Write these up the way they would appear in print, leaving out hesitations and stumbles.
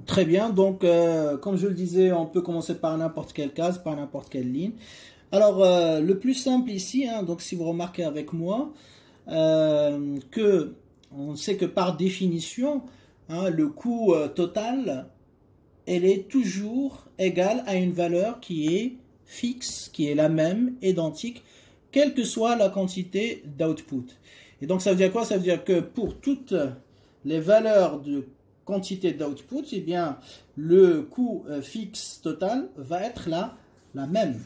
Très bien, donc comme je le disais, on peut commencer par n'importe quelle case, par n'importe quelle ligne. Alors le plus simple ici, hein, donc si vous remarquez avec moi, que on sait que par définition, hein, le coût total, elle est toujours égale à une valeur qui est fixe, qui est la même, identique, quelle que soit la quantité d'output. Et donc ça veut dire quoi? Ça veut dire que pour toutes les valeurs de quantité d'output, eh bien, le coût fixe total va être la même.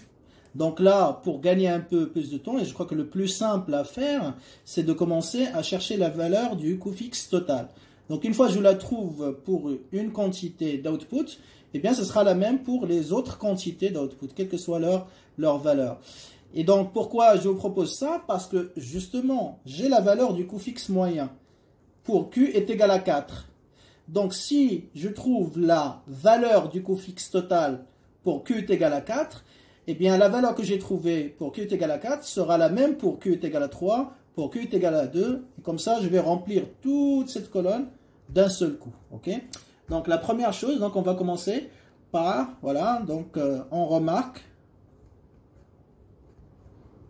Donc là, pour gagner un peu plus de temps, et je crois que le plus simple à faire, c'est de commencer à chercher la valeur du coût fixe total. Donc une fois que je la trouve pour une quantité d'output, eh bien, ce sera la même pour les autres quantités d'output, quelle que soit leur valeur. Et donc, pourquoi je vous propose ça? Parce que justement, j'ai la valeur du coût fixe moyen pour Q est égal à 4. Donc, si je trouve la valeur du coût fixe total pour Q est égal à 4, eh bien, la valeur que j'ai trouvée pour Q est égal à 4 sera la même pour Q est égal à 3, pour Q est égal à 2. Et comme ça, je vais remplir toute cette colonne d'un seul coup. OK? Donc, la première chose, donc on va commencer par, voilà, donc on remarque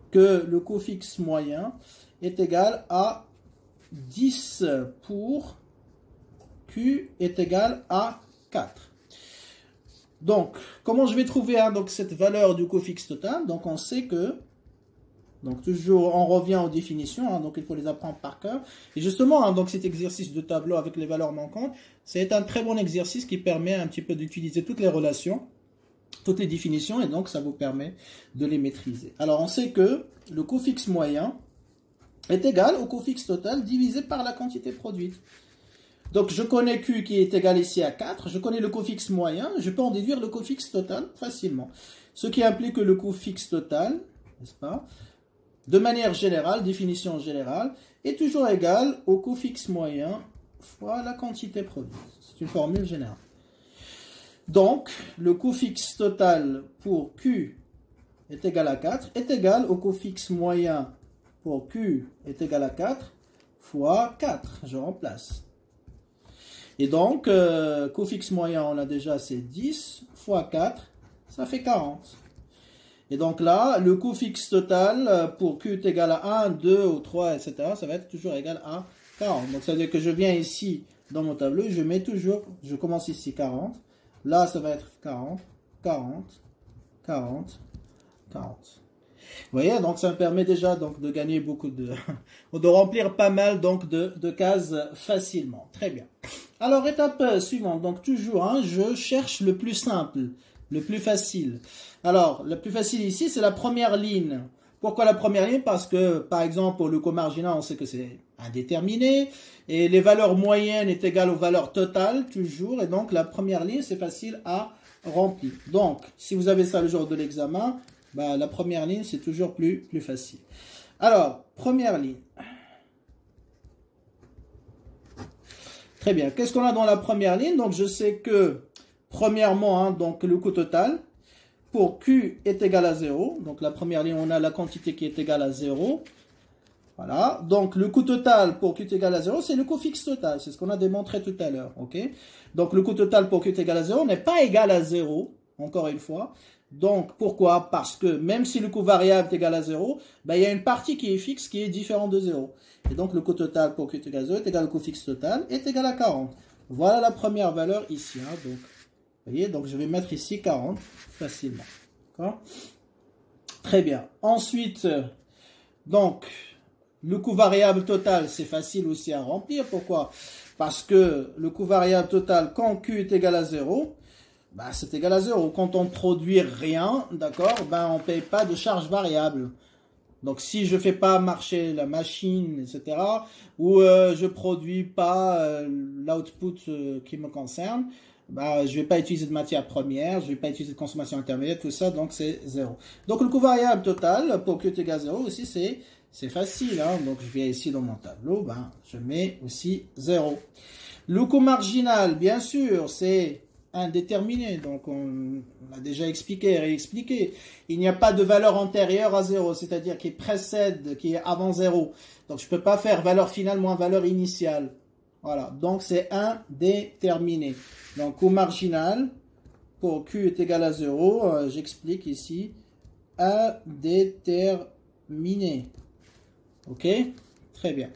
que le coût fixe moyen est égal à 10 pour Q est égal à 4. Donc, comment je vais trouver donc, cette valeur du coût fixe total? Donc, on sait que, donc toujours, on revient aux définitions, hein, donc il faut les apprendre par cœur. Et justement, hein, donc cet exercice de tableau avec les valeurs manquantes, c'est un très bon exercice qui permet un petit peu d'utiliser toutes les relations, toutes les définitions, et donc ça vous permet de les maîtriser. Alors, on sait que le coût fixe moyen est égal au coût fixe total divisé par la quantité produite. Donc, je connais Q qui est égal ici à 4, je connais le coût fixe moyen, je peux en déduire le coût fixe total facilement. Ce qui implique que le coût fixe total, n'est-ce pas, de manière générale, définition générale, est toujours égal au coût fixe moyen fois la quantité produite. C'est une formule générale. Donc, le coût fixe total pour Q est égal à 4 est égal au coût fixe moyen pour Q est égal à 4 fois 4. Je remplace. Et donc, coût fixe moyen, on a déjà, c'est 10 fois 4, ça fait 40. Et donc là, le coût fixe total pour Q est égal à 1, 2 ou 3, etc., ça va être toujours égal à 40. Donc, ça veut dire que je viens ici dans mon tableau, je mets toujours, je commence ici 40. Là, ça va être 40, 40, 40, 40. Vous voyez, donc ça me permet déjà donc, de gagner beaucoup de remplir pas mal donc, de cases facilement. Très bien. Alors, étape suivante. Donc, toujours, hein, je cherche le plus simple, le plus facile. Alors, le plus facile ici, c'est la première ligne. Pourquoi la première ligne? Parce que, par exemple, pour le coût marginal, on sait que c'est indéterminé. Et les valeurs moyennes est égales aux valeurs totales, toujours. Et donc, la première ligne, c'est facile à remplir. Donc, si vous avez ça le jour de l'examen, bah, la première ligne, c'est toujours plus facile. Alors, première ligne. Très bien. Qu'est-ce qu'on a dans la première ligne? Donc, je sais que, premièrement, hein, donc, le coût total pour Q est égal à 0. Donc, la première ligne, on a la quantité qui est égale à 0. Voilà. Donc, le coût total pour Q est égal à 0, c'est le coût fixe total. C'est ce qu'on a démontré tout à l'heure. OK? Donc, le coût total pour Q est égal à 0 n'est pas égal à 0, encore une fois. Donc, pourquoi? Parce que même si le coût variable est égal à 0, ben, il y a une partie qui est fixe qui est différente de 0. Et donc, le coût total pour Q est égal à 0 est égal au coût fixe total est égal à 40. Voilà la première valeur ici. Hein, donc, vous voyez, donc je vais mettre ici 40 facilement. D'accord? Très bien. Ensuite, donc, le coût variable total, c'est facile aussi à remplir. Pourquoi? Parce que le coût variable total, quand Q est égal à 0, bah, c'est égal à 0. Quand on ne produit rien, d'accord, ben, on ne paye pas de charge variable. Donc, si je ne fais pas marcher la machine, etc., ou je ne produis pas l'output qui me concerne, bah, je ne vais pas utiliser de matière première, je ne vais pas utiliser de consommation intermédiaire, tout ça, donc c'est 0. Donc, le coût variable total pour Q est égal à 0 aussi, c'est facile. Hein. Donc, je viens ici dans mon tableau, ben, je mets aussi 0. Le coût marginal, bien sûr, c'est indéterminé, donc on l'a déjà expliqué et réexpliqué. Il n'y a pas de valeur antérieure à 0, c'est-à-dire qui précède, qui est avant 0. Donc je ne peux pas faire valeur finale moins valeur initiale. Voilà, donc c'est indéterminé. Donc coût marginal pour Q est égal à 0, j'explique ici, indéterminé. Ok, très bien.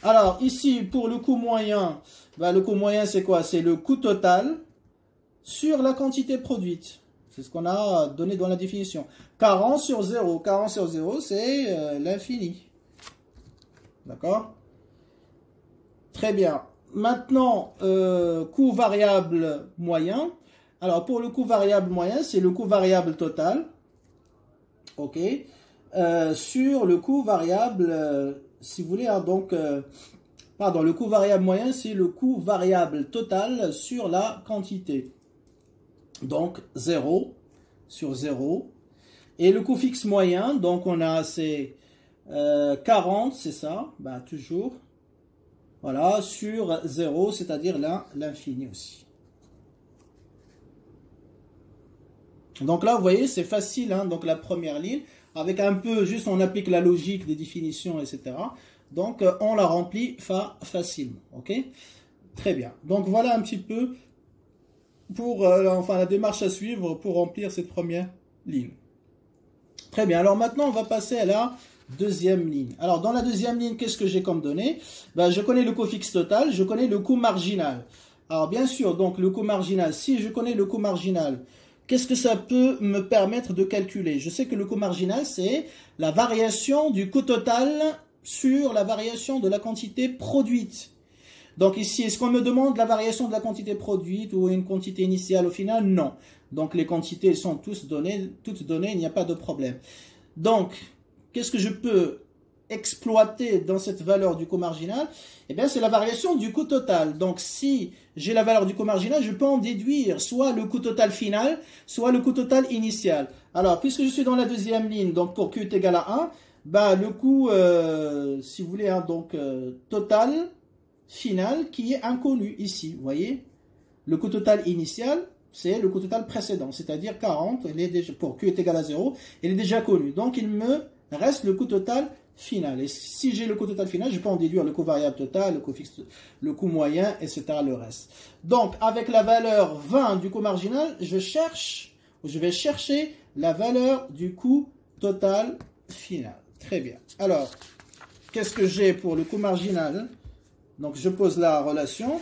Alors ici, pour le coût moyen, le coût moyen c'est quoi? C'est le coût total sur la quantité produite. C'est ce qu'on a donné dans la définition. 40 sur 0. 40 sur 0, c'est l'infini. D'accord? Très bien. Maintenant, coût variable moyen. Alors, pour le coût variable moyen, c'est le coût variable total. OK. Sur le coût variable, si vous voulez, hein, donc, pardon, le coût variable moyen, c'est le coût variable total sur la quantité. Donc 0 sur 0. Et le coût fixe moyen, donc on a c'est 40, c'est ça, toujours. Voilà, sur 0, c'est-à-dire là, l'infini aussi. Donc là, vous voyez, c'est facile, hein, donc la première ligne, avec un peu, juste on applique la logique des définitions, etc. Donc on la remplit facilement, ok? Très bien. Donc voilà un petit peu pour la démarche à suivre pour remplir cette première ligne. Très bien, alors maintenant on va passer à la deuxième ligne. Alors dans la deuxième ligne, qu'est-ce que j'ai comme données? Je connais le coût fixe total, je connais le coût marginal. Alors bien sûr, donc le coût marginal, si je connais le coût marginal, qu'est-ce que ça peut me permettre de calculer? Je sais que le coût marginal, c'est la variation du coût total sur la variation de la quantité produite. Donc ici, est-ce qu'on me demande la variation de la quantité produite ou une quantité initiale au final? Non. Donc les quantités sont toutes données, il n'y a pas de problème. Donc, qu'est-ce que je peux exploiter dans cette valeur du coût marginal? Eh bien, c'est la variation du coût total. Donc, si j'ai la valeur du coût marginal, je peux en déduire soit le coût total final, soit le coût total initial. Alors, puisque je suis dans la deuxième ligne, donc pour Q est égal à 1, le coût, si vous voulez, hein, donc total final qui est inconnu ici, vous voyez. Le coût total initial, c'est le coût total précédent, c'est-à-dire 40, pour Q est égal à 0, il est déjà connu. Donc, il me reste le coût total final. Et si j'ai le coût total final, je peux en déduire le coût variable total, le coût fixe, le coût moyen, etc. le reste. Donc, avec la valeur 20 du coût marginal, je vais chercher la valeur du coût total final. Très bien. Alors, qu'est-ce que j'ai pour le coût marginal? Donc, je pose la relation.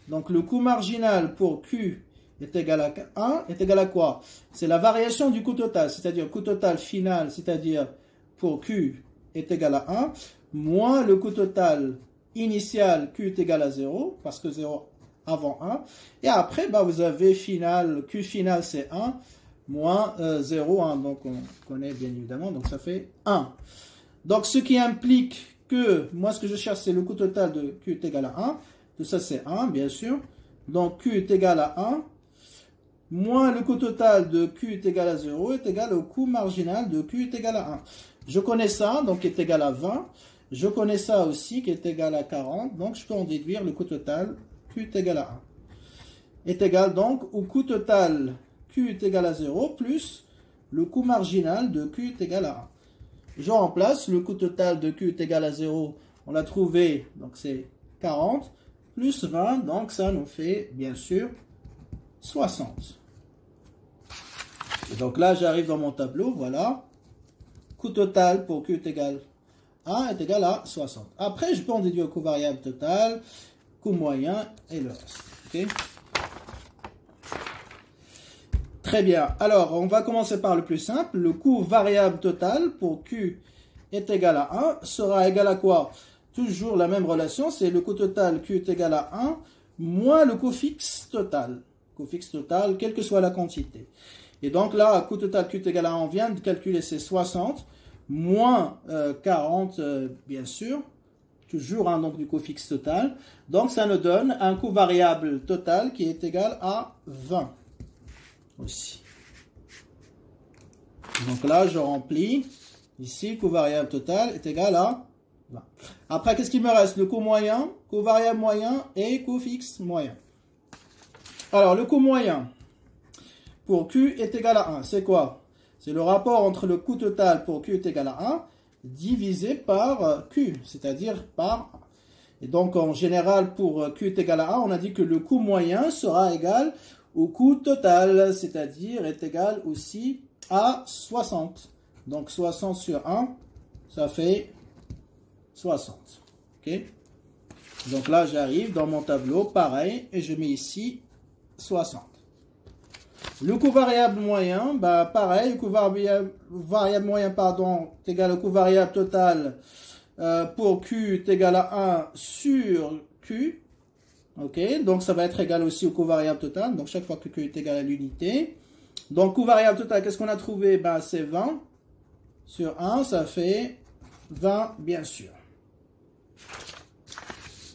Donc, le coût marginal pour Q est égal à 1 est égal à quoi? C'est la variation du coût total, c'est-à-dire coût total final, c'est-à-dire pour Q est égal à 1, moins le coût total initial Q est égal à 0, parce que 0 avant 1. Et après, vous avez final, Q final c'est 1, moins 0, 1, donc on connaît bien évidemment, donc ça fait 1. Donc ce qui implique que, moi ce que je cherche c'est le coût total de Q est égal à 1, tout ça c'est 1 bien sûr, donc Q est égal à 1, moins le coût total de Q est égal à 0 est égal au coût marginal de Q est égal à 1. Je connais ça, donc qui est égal à 20. Je connais ça aussi, qui est égal à 40. Donc, je peux en déduire le coût total Q est égal à 1. Est égal donc au coût total Q est égal à 0 plus le coût marginal de Q est égal à 1. Je remplace le coût total de Q est égal à 0. On l'a trouvé, donc c'est 40 plus 20. Donc, ça nous fait, bien sûr, 60. Et donc là, j'arrive dans mon tableau, voilà. Coût total pour Q est égal à 1 est égal à 60. Après, je peux en déduire le coût variable total, coût moyen et le reste. Okay. Très bien. Alors, on va commencer par le plus simple. Le coût variable total pour Q est égal à 1 sera égal à quoi? Toujours la même relation, c'est le coût total Q est égal à 1 moins le coût fixe total. Coût fixe total, quelle que soit la quantité. Et donc là, coût total Q est égal à 1, on vient de calculer, c'est 60, moins 40, bien sûr, toujours donc du coût fixe total. Donc ça nous donne un coût variable total qui est égal à 20 aussi. Donc là, je remplis, ici, coût variable total est égal à 20. Après, qu'est-ce qu'il me reste? Le coût moyen, coût variable moyen et coût fixe moyen. Alors, le coût moyen pour Q est égal à 1. C'est quoi? C'est le rapport entre le coût total pour Q est égal à 1 divisé par Q, c'est-à-dire par 1. Et donc, en général, pour Q est égal à 1, on a dit que le coût moyen sera égal au coût total, c'est-à-dire est égal aussi à 60. Donc, 60 sur 1, ça fait 60. OK? Donc là, j'arrive dans mon tableau, pareil, et je mets ici 60. Le coût variable moyen, bah pareil, le coût variable moyen, pardon, est égal au coût variable total pour Q est égal à 1 sur Q. Ok, donc ça va être égal aussi au coût variable total, donc chaque fois que Q est égal à l'unité. Donc coût variable total, qu'est-ce qu'on a trouvé? Bah c'est 20 sur 1, ça fait 20, bien sûr.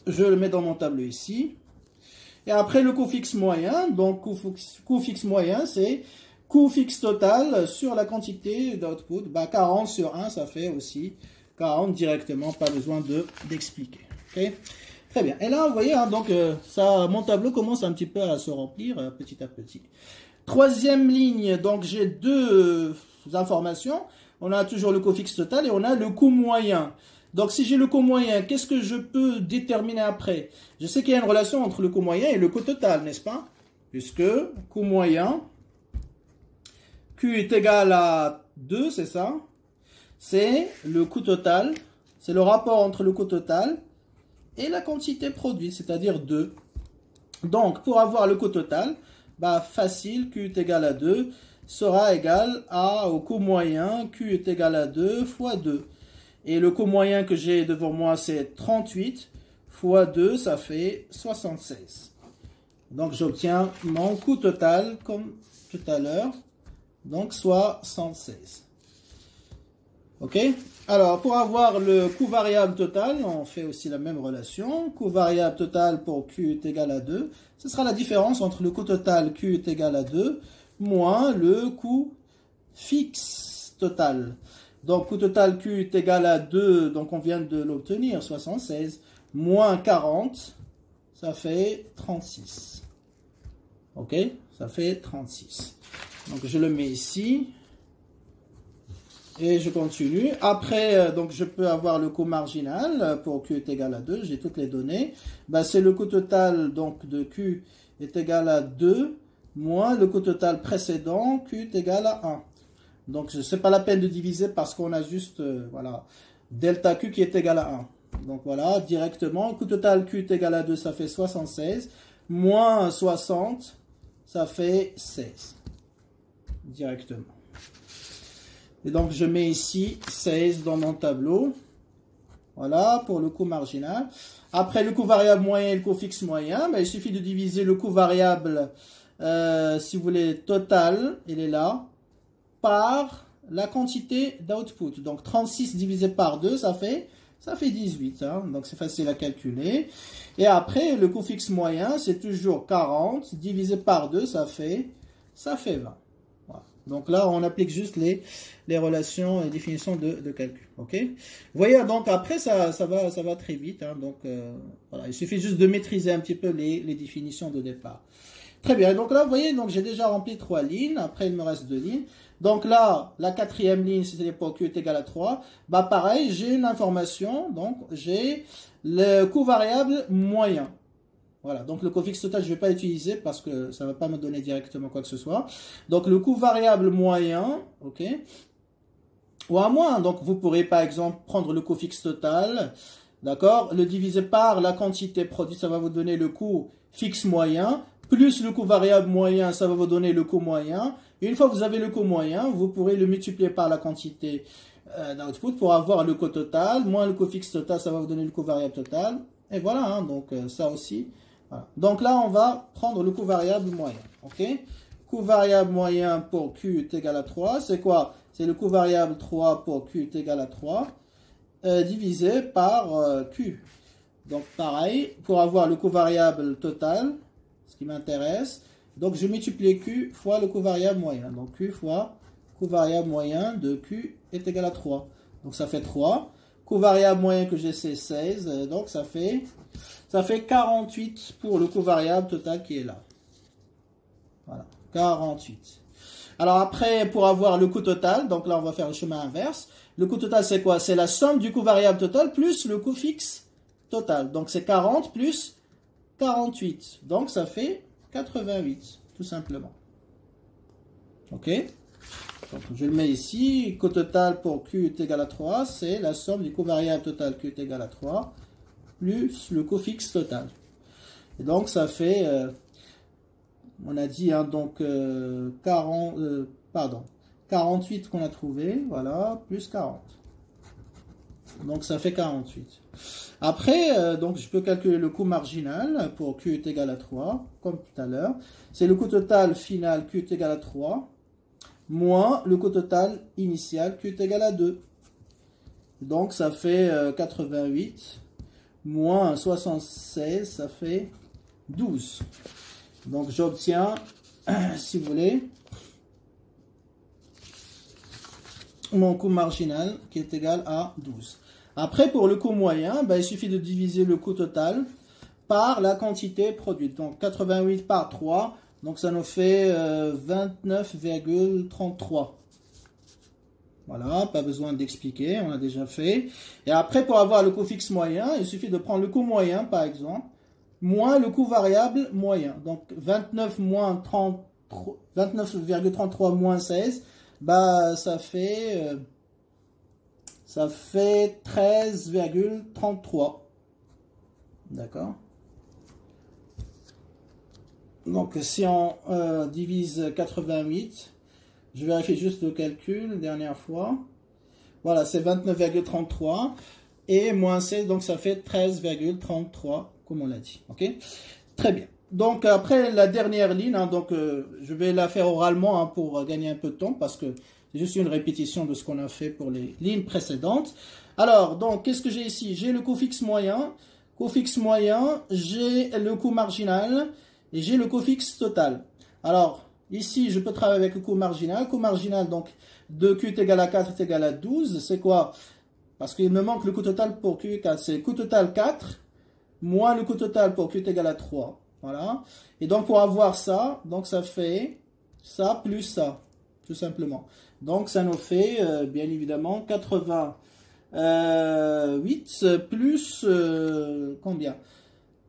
Je le mets dans mon tableau ici. Et après, le coût fixe moyen. Donc, coût fixe moyen, c'est coût fixe total sur la quantité d'output. Bah, 40 sur 1, ça fait aussi 40 directement. Pas besoin d'expliquer. Okay? Très bien. Et là, vous voyez, hein, donc, mon tableau commence un petit peu à se remplir petit à petit. Troisième ligne, donc j'ai deux informations. On a toujours le coût fixe total et on a le coût moyen. Donc, si j'ai le coût moyen, qu'est-ce que je peux déterminer après? Je sais qu'il y a une relation entre le coût moyen et le coût total, n'est-ce pas? Puisque coût moyen, Q est égal à 2, c'est ça? C'est le coût total, c'est le rapport entre le coût total et la quantité produite, c'est-à-dire 2. Donc, pour avoir le coût total, bah, facile, Q est égal à 2 sera égal au coût moyen, Q est égal à 2 fois 2. Et le coût moyen que j'ai devant moi, c'est 38 fois 2, ça fait 76. Donc, j'obtiens mon coût total, comme tout à l'heure, donc 76. OK? Alors, pour avoir le coût variable total, on fait aussi la même relation. Coût variable total pour Q est égal à 2. Ce sera la différence entre le coût total Q est égal à 2 moins le coût fixe total. Donc, coût total Q est égal à 2, donc on vient de l'obtenir, 76, moins 40, ça fait 36. OK? Ça fait 36. Donc, je le mets ici. Et je continue. Après, donc je peux avoir le coût marginal pour Q est égal à 2. J'ai toutes les données. Ben, c'est le coût total donc, de Q est égal à 2 moins le coût total précédent, Q est égal à 1. Donc, ce n'est pas la peine de diviser parce qu'on a juste, voilà, delta Q qui est égal à 1. Donc, voilà, directement, coût total Q est égal à 2, ça fait 76. Moins 60, ça fait 16. Directement. Et donc, je mets ici 16 dans mon tableau. Voilà, pour le coût marginal. Après, le coût variable moyen et le coût fixe moyen, ben, il suffit de diviser le coût variable, si vous voulez, total, il est là, par la quantité d'output. Donc, 36 divisé par 2, ça fait 18. Hein, donc, c'est facile à calculer. Et après, le coût fixe moyen, c'est toujours 40 divisé par 2, ça fait 20. Voilà. Donc là, on applique juste les relations et définitions de calcul. OK? Vous voyez, donc après, ça va très vite. Hein, donc, voilà, il suffit juste de maîtriser un petit peu les définitions de départ. Très bien. Donc là, vous voyez, donc j'ai déjà rempli 3 lignes. Après, il me reste 2 lignes. Donc là, la quatrième ligne, c'est pour Q est égal à 3. Bah pareil, j'ai une information. Donc, j'ai le coût variable moyen. Voilà, donc le coût fixe total, je ne vais pas l'utiliser parce que ça ne va pas me donner directement quoi que ce soit. Donc le coût variable moyen, ok, ou à moins. Donc vous pourrez par exemple prendre le coût fixe total, d'accord, le diviser par la quantité produite, ça va vous donner le coût fixe moyen, plus le coût variable moyen, ça va vous donner le coût moyen. Et une fois que vous avez le coût moyen, vous pourrez le multiplier par la quantité d'output pour avoir le coût total, moins le coût fixe total, ça va vous donner le coût variable total. Et voilà, hein, donc ça aussi. Voilà. Donc là, on va prendre le coût variable moyen. OK? Coût variable moyen pour Q est égal à 3. C'est quoi? C'est le coût variable 3 pour Q est égal à 3 divisé par Q. Donc pareil, pour avoir le coût variable total, ce qui m'intéresse, donc je multiplie Q fois le coût variable moyen. Donc Q fois coût variable moyen de Q est égal à 3. Donc ça fait 3. Coût variable moyen que j'ai, c'est 16. Donc ça fait 48 pour le coût variable total qui est là. Voilà, 48. Alors après, pour avoir le coût total, donc là on va faire le chemin inverse. Le coût total c'est quoi? C'est la somme du coût variable total plus le coût fixe total. Donc c'est 40 plus 48. Donc ça fait 88, tout simplement. Ok? Donc je le mets ici. Coût total pour Q est égal à 3, c'est la somme du coût variable total Q est égal à 3, plus le coût fixe total. Et donc ça fait, on a dit, hein, donc 48 qu'on a trouvé, voilà, plus 40. Donc ça fait 48. Après, donc je peux calculer le coût marginal pour Q est égal à 3, comme tout à l'heure. C'est le coût total final Q est égal à 3, moins le coût total initial Q est égal à 2. Donc ça fait 88, moins 76, ça fait 12. Donc j'obtiens, si vous voulez, mon coût marginal qui est égal à 12. Après, pour le coût moyen, ben, il suffit de diviser le coût total par la quantité produite. Donc 88 par 3, donc ça nous fait 29,33. Voilà, pas besoin d'expliquer, on a déjà fait. Et après, pour avoir le coût fixe moyen, il suffit de prendre le coût moyen, par exemple, moins le coût variable moyen. Donc 29 moins 29,33 moins 16, bah, ça fait 13,33. D'accord? Donc si on divise 88, je vérifie juste le calcul, dernière fois. Voilà, c'est 29,33 et moins 16, donc ça fait 13,33, comme on l'a dit. Ok? Très bien. Donc après la dernière ligne, hein, donc je vais la faire oralement, hein, pour gagner un peu de temps, parce que c'est juste une répétition de ce qu'on a fait pour les lignes précédentes. Alors, donc, qu'est-ce que j'ai ici? J'ai le coût fixe moyen. Coût fixe moyen, j'ai le coût marginal et j'ai le coût fixe total. Alors, ici, je peux travailler avec le coût marginal. Coût marginal, donc, de Q est égal à 4 est égal à 12. C'est quoi? Parce qu'il me manque le coût total pour Q est 4. C'est coût total 4 moins le coût total pour Q est égal à 3. Voilà. Et donc, pour avoir ça, donc ça fait ça plus ça, tout simplement. Donc, ça nous fait, bien évidemment, 88 plus, combien?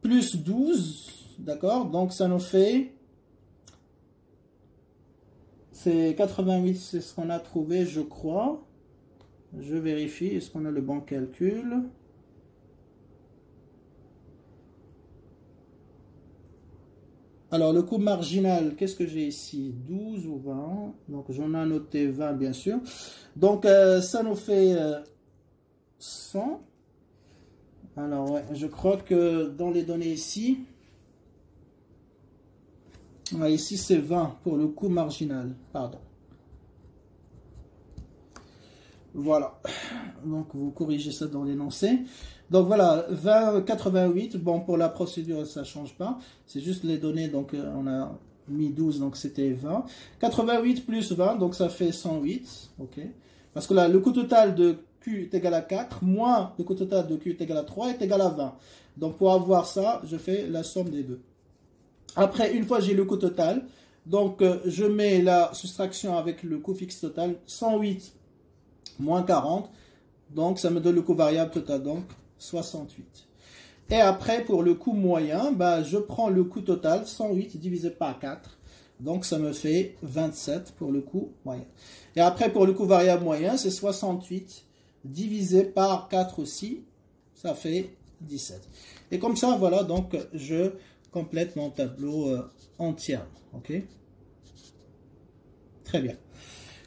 Plus 12, d'accord? Donc, ça nous fait, c'est 88, c'est ce qu'on a trouvé, je crois. Je vérifie, est-ce qu'on a le bon calcul? Alors, le coût marginal, qu'est-ce que j'ai ici? 12 ou 20. Donc, j'en ai noté 20, bien sûr. Donc, ça nous fait 100. Alors, ouais, je crois que dans les données ici, ouais, ici c'est 20 pour le coût marginal. Pardon. Voilà. Donc, vous corrigez ça dans l'énoncé. Donc voilà, 20, 88, bon pour la procédure ça ne change pas, c'est juste les données, donc on a mis 12, donc c'était 20. 88 plus 20, donc ça fait 108, ok. Parce que là, le coût total de Q est égal à 4, moins le coût total de Q est égal à 3 est égal à 20. Donc pour avoir ça, je fais la somme des deux. Après, une fois j'ai le coût total, donc je mets la soustraction avec le coût fixe total, 108 moins 40, donc ça me donne le coût variable total, donc 68. Et après, pour le coût moyen, bah, je prends le coût total, 108 divisé par 4. Donc, ça me fait 27 pour le coût moyen. Et après, pour le coût variable moyen, c'est 68 divisé par 4 aussi. Ça fait 17. Et comme ça, voilà, donc je complète mon tableau entièrement. OK? Très bien.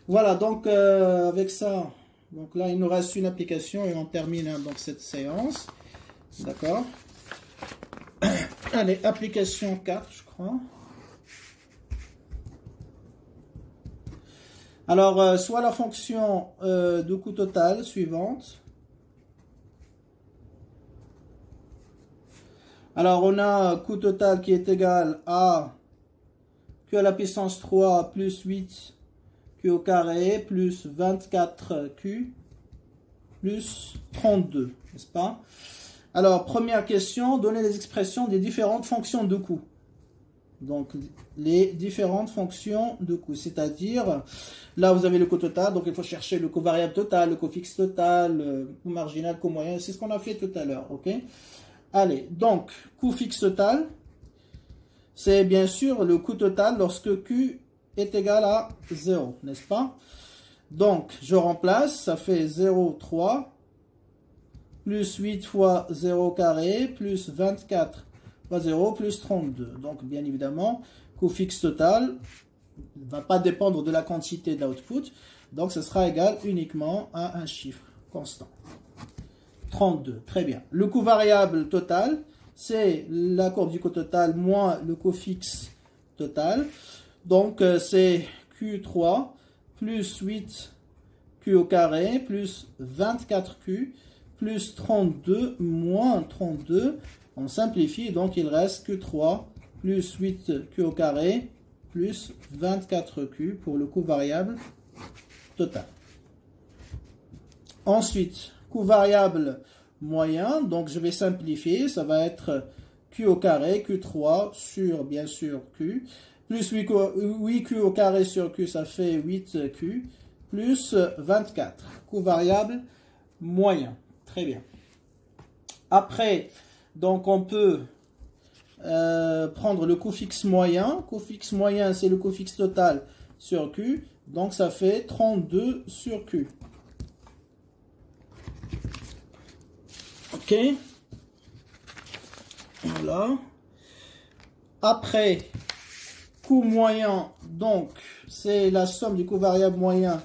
Voilà, donc avec ça... Donc là, il nous reste une application et on termine, hein, donc cette séance. D'accord. Allez, application 4, je crois. Alors, soit la fonction de coût total suivante. Alors, on a coût total qui est égal à Q à la puissance 3 plus 8 Q au carré plus 24Q plus 32, n'est-ce pas? Alors, première question, donner les expressions des différentes fonctions de coût. Donc, les différentes fonctions de coût, c'est-à-dire, là, vous avez le coût total, donc il faut chercher le coût variable total, le coût fixe total, le coût marginal, le coût moyen, c'est ce qu'on a fait tout à l'heure, ok? Allez, donc, coût fixe total, c'est bien sûr le coût total lorsque Q est égal à 0, n'est-ce pas? Donc, je remplace, ça fait 0,3 plus 8 fois 0 carré plus 24 fois 0 plus 32. Donc, bien évidemment, coût fixe total ne va pas dépendre de la quantité de l'output. Donc, ce sera égal uniquement à un chiffre constant. 32, très bien. Le coût variable total, c'est la courbe du coût total moins le coût fixe total. Donc, c'est Q3 plus 8Q au carré plus 24Q plus 32 moins 32. On simplifie, donc il reste Q3 plus 8Q au carré plus 24Q pour le coût variable total. Ensuite, coût variable moyen, donc je vais simplifier, ça va être Q au carré, Q3 sur, bien sûr, Q, plus 8Q au carré sur Q, ça fait 8Q, plus 24. Coût variable moyen. Très bien. Après, donc on peut prendre le coût fixe moyen. Coût fixe moyen, c'est le coût fixe total sur Q. Donc ça fait 32 sur Q. Ok. Voilà. Après, coût moyen, donc c'est la somme du coût variable moyen,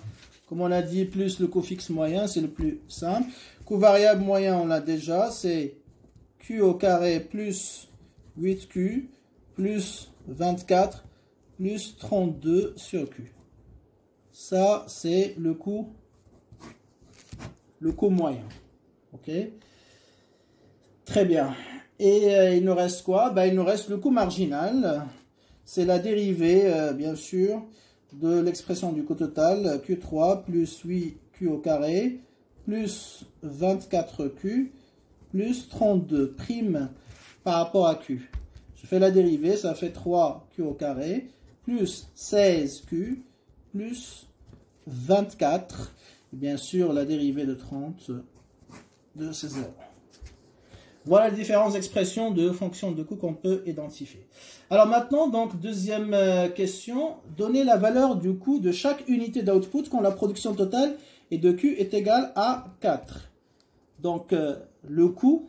comme on l'a dit, plus le coût fixe moyen, c'est le plus simple. Coût variable moyen, on l'a déjà, c'est Q au carré plus 8Q plus 24 plus 32 sur Q. Ça, c'est le coût moyen. Ok. Très bien. Et il nous reste quoi? Ben, il nous reste le coût marginal. C'est la dérivée, bien sûr, de l'expression du coût total, Q3 plus 8Q au carré, plus 24Q, plus 32 prime par rapport à Q. Je fais la dérivée, ça fait 3Q au carré, plus 16Q, plus 24. Et bien sûr, la dérivée de 30 de ces 0. Voilà les différentes expressions de fonctions de coût qu'on peut identifier. Alors maintenant, donc, deuxième question. Donner la valeur du coût de chaque unité d'output quand la production totale et de Q est égale à 4. Donc, le coût,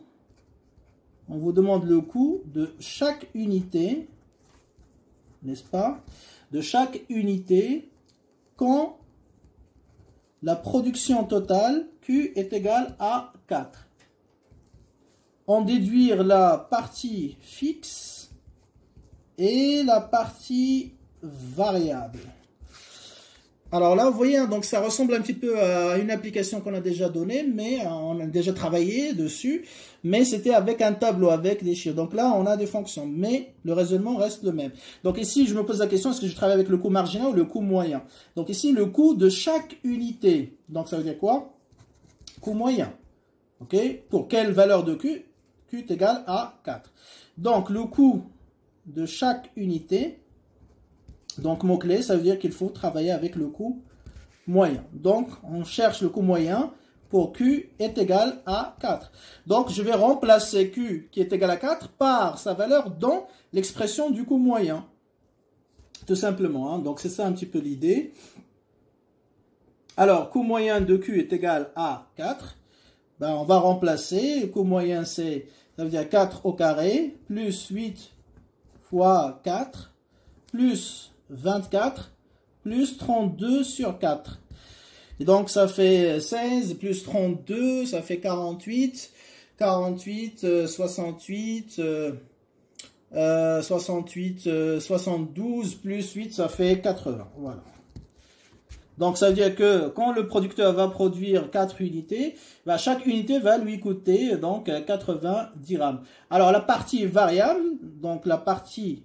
on vous demande le coût de chaque unité, n'est-ce pas? De chaque unité quand la production totale Q est égale à 4. En déduire la partie fixe et la partie variable. Alors là, vous voyez, hein, donc ça ressemble un petit peu à une application qu'on a déjà donnée, mais on a déjà travaillé dessus, mais c'était avec un tableau, avec des chiffres. Donc là, on a des fonctions, mais le raisonnement reste le même. Donc ici, je me pose la question, est-ce que je travaille avec le coût marginal ou le coût moyen? Donc ici, le coût de chaque unité. Donc ça veut dire quoi? Coût moyen. Ok? Pour quelle valeur de Q? Q est égal à 4. Donc, le coût de chaque unité, donc mot-clé, ça veut dire qu'il faut travailler avec le coût moyen. Donc, on cherche le coût moyen pour Q est égal à 4. Donc, je vais remplacer Q qui est égal à 4 par sa valeur dans l'expression du coût moyen. Tout simplement. Hein. Donc, c'est ça un petit peu l'idée. Alors, coût moyen de Q est égal à 4. Ben, on va remplacer, le coût moyen c'est, ça veut dire 4 au carré, plus 8 fois 4, plus 24, plus 32 sur 4. Et donc ça fait 16, plus 32, ça fait 48, 48, 68, 72, plus 8, ça fait 80. Voilà. Donc, ça veut dire que quand le producteur va produire 4 unités, bah, chaque unité va lui coûter donc 80 dirhams. Alors, la partie variable, donc la partie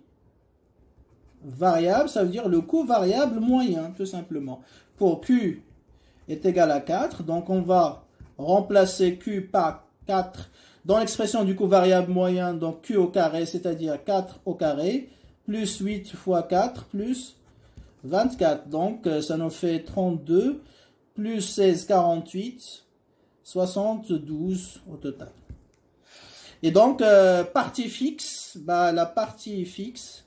variable, ça veut dire le coût variable moyen, tout simplement. Pour Q est égal à 4, donc on va remplacer Q par 4 dans l'expression du coût variable moyen, donc Q au carré, c'est-à-dire 4 au carré, plus 8 fois 4, plus 24, donc ça nous fait 32, plus 16, 48, 72 au total. Et donc, partie fixe, bah, la partie fixe,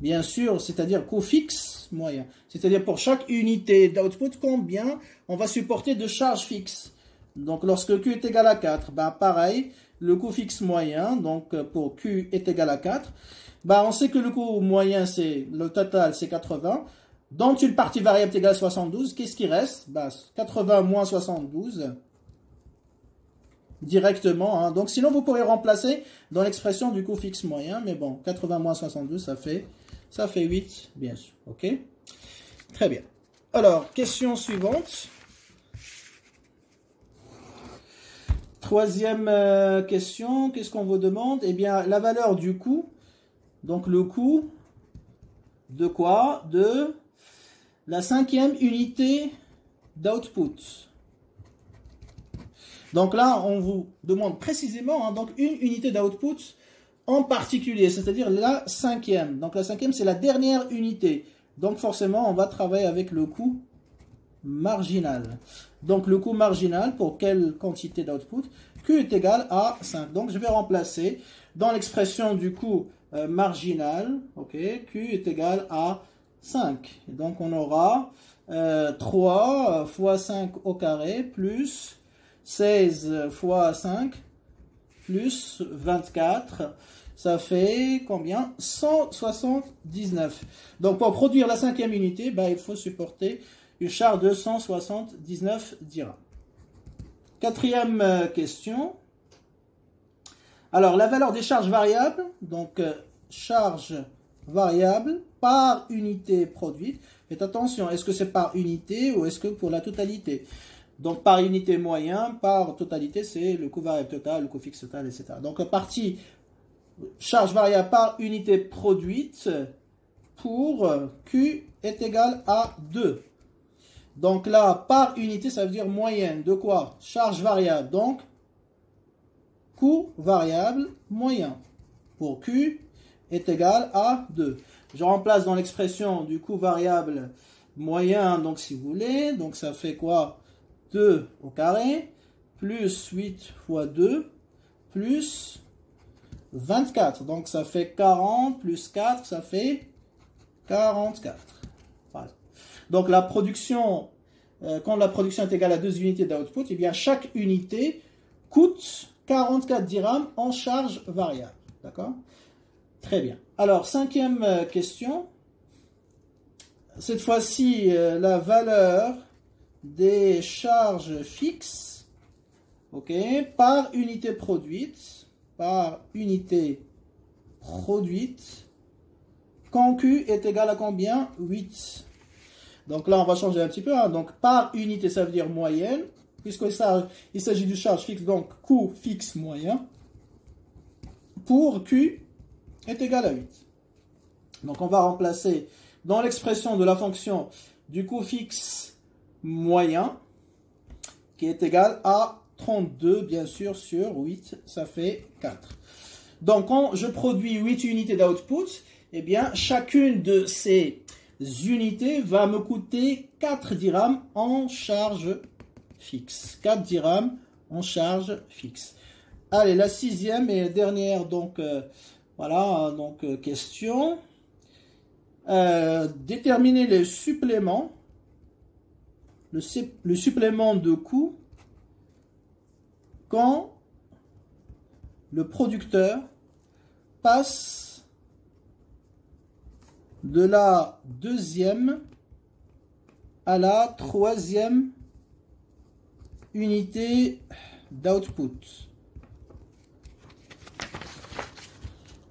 bien sûr, c'est-à-dire coût fixe moyen. C'est-à-dire pour chaque unité d'output, combien on va supporter de charge fixe. Donc, lorsque Q est égal à 4, bah, pareil, le coût fixe moyen, donc pour Q est égal à 4, bah, on sait que le coût moyen, le total, c'est 80. Dont une partie variable est égale à 72, qu'est-ce qui reste? Bah, 80 moins 72 directement. Hein. Donc, sinon, vous pourrez remplacer dans l'expression du coût fixe moyen. Mais bon, 80 moins 72, ça fait 8, bien sûr. OK? Très bien. Alors, question suivante. Troisième question. Qu'est-ce qu'on vous demande? Eh bien, la valeur du coût. Donc, le coût de quoi? De la 5e unité d'output. Donc là, on vous demande précisément hein, donc une unité d'output en particulier, c'est-à-dire la 5e. Donc la 5e, c'est la dernière unité. Donc forcément, on va travailler avec le coût marginal. Donc le coût marginal, pour quelle quantité d'output? Q est égal à 5. Donc je vais remplacer dans l'expression du coût marginal, ok, Q est égal à 5. Et donc on aura 3 fois 5 au carré plus 16 fois 5 plus 24, ça fait combien? 179. Donc pour produire la 5e unité, bah, il faut supporter une charge de 179 dirhams. Quatrième question. Alors la valeur des charges variables, donc charge variable par unité produite. Faites attention, est-ce que c'est par unité ou est-ce que pour la totalité? Donc, par unité moyen, par totalité, c'est le coût variable total, le coût fixe total, etc. Donc, partie charge variable par unité produite pour Q est égal à 2. Donc là, par unité, ça veut dire moyenne. De quoi? Charge variable. Donc, coût variable moyen pour Q est égal à 2. Je remplace dans l'expression du coût variable moyen, donc si vous voulez. Donc, ça fait quoi? 2 au carré, plus 8 fois 2, plus 24. Donc, ça fait 40, plus 4, ça fait 44. Voilà. Donc, la production, quand la production est égale à 2 unités d'output, eh bien, chaque unité coûte 44 dirhams en charge variable. D'accord? Très bien. Alors, cinquième question. Cette fois-ci, la valeur des charges fixes, ok, par unité produite, quand Q est égal à combien? 8. Donc là, on va changer un petit peu. Hein. Donc, par unité, ça veut dire moyenne, puisqu'il s'agit du charge fixe, donc coût fixe moyen, pour Q est égal à 8. Donc, on va remplacer dans l'expression de la fonction du coût fixe moyen, qui est égal à 32, bien sûr, sur 8, ça fait 4. Donc, quand je produis 8 unités d'output, eh bien, chacune de ces unités va me coûter 4 dirhams en charge fixe. 4 dirhams en charge fixe. Allez, la sixième et dernière, donc, voilà, donc, question. Déterminer les suppléments. Le supplément de coût quand le producteur passe de la 2e à la 3e unité d'output.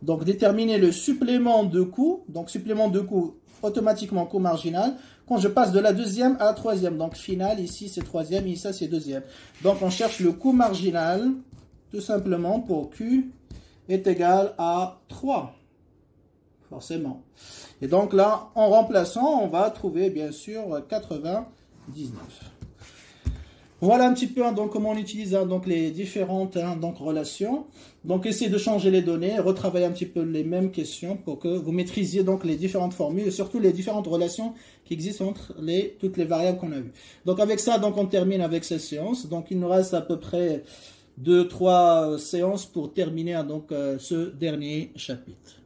Donc déterminer le supplément de coût, donc supplément de coût automatiquement coût marginal, quand je passe de la 2e à la 3e. Donc final, ici c'est 3e, ici ça c'est 2e. Donc on cherche le coût marginal, tout simplement pour Q est égal à 3. Forcément. Et donc là, en remplaçant, on va trouver bien sûr 99. Voilà un petit peu hein, donc, comment on utilise hein, donc, les différentes donc, relations. Donc essayez de changer les données, retravailler un petit peu les mêmes questions pour que vous maîtrisiez donc les différentes formules et surtout les différentes relations qui existent entre toutes les variables qu'on a vues. Donc avec ça, donc, on termine avec cette séance. Donc il nous reste à peu près 2-3 séances pour terminer donc ce dernier chapitre.